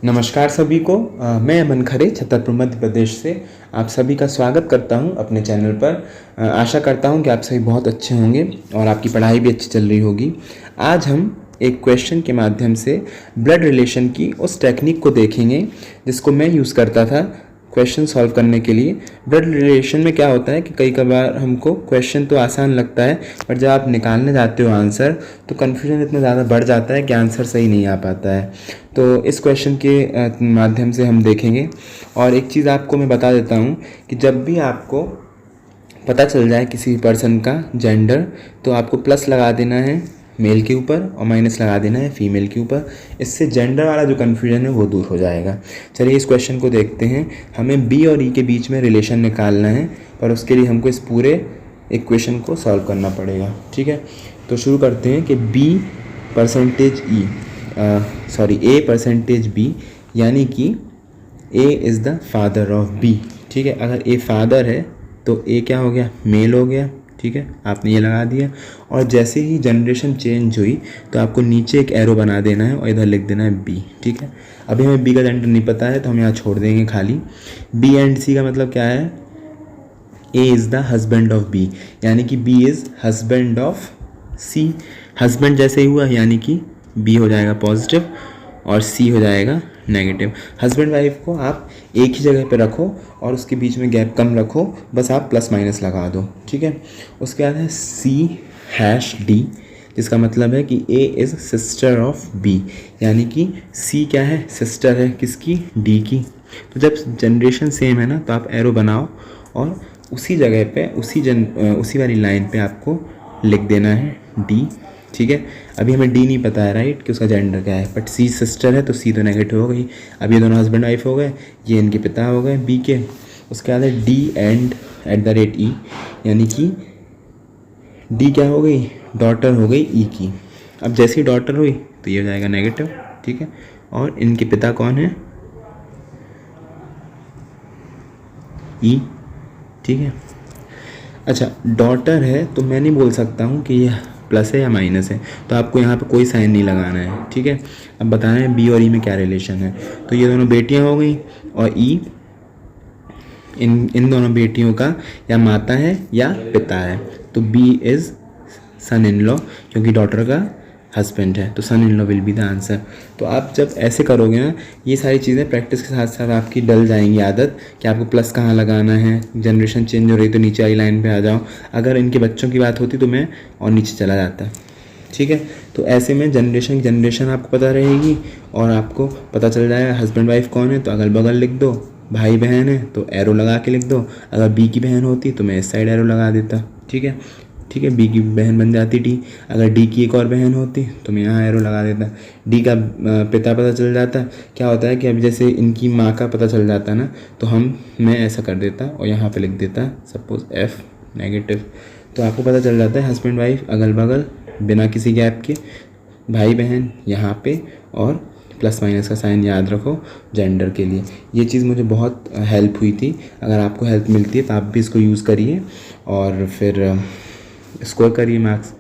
नमस्कार सभी को। मैं अमन खरे छतरपुर मध्य प्रदेश से आप सभी का स्वागत करता हूं अपने चैनल पर। आशा करता हूं कि आप सभी बहुत अच्छे होंगे और आपकी पढ़ाई भी अच्छी चल रही होगी। आज हम एक क्वेश्चन के माध्यम से ब्लड रिलेशन की उस टेक्निक को देखेंगे जिसको मैं यूज़ करता था क्वेश्चन सॉल्व करने के लिए। ब्लड रिलेशन में क्या होता है कि कई बार हमको क्वेश्चन तो आसान लगता है, पर जब आप निकालने जाते हो आंसर तो कन्फ्यूजन इतना ज़्यादा बढ़ जाता है कि आंसर सही नहीं आ पाता है। तो इस क्वेश्चन के माध्यम से हम देखेंगे। और एक चीज़ आपको मैं बता देता हूँ कि जब भी आपको पता चल जाए किसी पर्सन का जेंडर तो आपको प्लस लगा देना है मेल के ऊपर और माइनस लगा देना है फीमेल के ऊपर। इससे जेंडर वाला जो कन्फ्यूजन है वो दूर हो जाएगा। चलिए इस क्वेश्चन को देखते हैं। हमें बी और ई के बीच में रिलेशन निकालना है, पर उसके लिए हमको इस पूरे इक्वेशन को सॉल्व करना पड़ेगा। ठीक है, तो शुरू करते हैं कि B percentage E A percentage B, यानी कि A is the father of B. ठीक है, अगर ए फादर है तो ए क्या हो गया, मेल हो गया। ठीक है, आपने ये लगा दिया और जैसे ही जनरेशन चेंज हुई तो आपको नीचे एक एरो बना देना है और इधर लिख देना है बी। ठीक है, अभी हमें बी का जेंडर नहीं पता है तो हम यहाँ छोड़ देंगे खाली। बी एंड सी का मतलब क्या है, A is the husband of B, यानी कि B is husband of C. Husband जैसे ही हुआ यानी कि बी हो जाएगा पॉजिटिव और सी हो जाएगा नेगेटिव। हस्बैंड वाइफ को आप एक ही जगह पे रखो और उसके बीच में गैप कम रखो, बस आप प्लस माइनस लगा दो। ठीक है, उसके बाद है C#D, जिसका मतलब है कि A is sister of B, यानी कि C क्या है, सिस्टर है किसकी, D की। तो जब जनरेशन सेम है ना तो आप एरो बनाओ और उसी जगह पे उसी वाली लाइन पे आपको लिख देना है D। ठीक है, अभी हमें डी नहीं पता है राइट कि उसका जेंडर क्या है, बट सी सिस्टर है तो सी तो नेगेटिव हो गई। अब ये दोनों हस्बैंड वाइफ हो गए, ये इनके पिता हो गए बी के। उसके बाद है डी एंड @E, यानी कि डी क्या हो गई, डॉटर हो गई ई की। अब जैसे ही डॉटर हुई तो ये हो जाएगा नेगेटिव। ठीक है, और इनके पिता कौन है, ई। ठीक है, अच्छा डॉटर है तो मैं नहीं बोल सकता हूँ कि ये प्लस है या माइनस है, तो आपको यहाँ पे कोई साइन नहीं लगाना है। ठीक है, अब बताना है बी और ई में क्या रिलेशन है। तो ये दोनों बेटियाँ हो गई और ई इन दोनों बेटियों का या माता है या पिता है। तो B is son in law, क्योंकि डॉटर का हस्बैंड है तो son in law will be the answer. तो आप जब ऐसे करोगे ना, ये सारी चीज़ें प्रैक्टिस के साथ साथ आपकी डल जाएंगी आदत कि आपको प्लस कहाँ लगाना है। जनरेशन चेंज हो रही तो नीचे वाली लाइन पे आ जाओ। अगर इनके बच्चों की बात होती तो मैं और नीचे चला जाता। ठीक है, तो ऐसे में जनरेशन आपको पता रहेगी और आपको पता चल जाएगा हस्बैंड वाइफ कौन है तो अगल बगल लिख दो, भाई बहन है तो एरो लगा के लिख दो। अगर बी की बहन होती तो मैं इस साइड एरो लगा देता। ठीक है, बी की बहन बन जाती डी। अगर डी की एक और बहन होती तो मैं यहाँ एरो लगा देता। डी का पिता पता चल जाता। क्या होता है कि अब जैसे इनकी माँ का पता चल जाता ना तो मैं ऐसा कर देता और यहाँ पे लिख देता सपोज एफ नेगेटिव। तो आपको पता चल जाता है हस्बैंड वाइफ अगल बगल बिना किसी गैप के, भाई बहन यहाँ पे, और प्लस माइनस का साइन याद रखो जेंडर के लिए। ये चीज़ मुझे बहुत हेल्प हुई थी। अगर आपको हेल्प मिलती है तो आप भी इसको यूज़ करिए और फिर स्कोर करिए मार्क्स।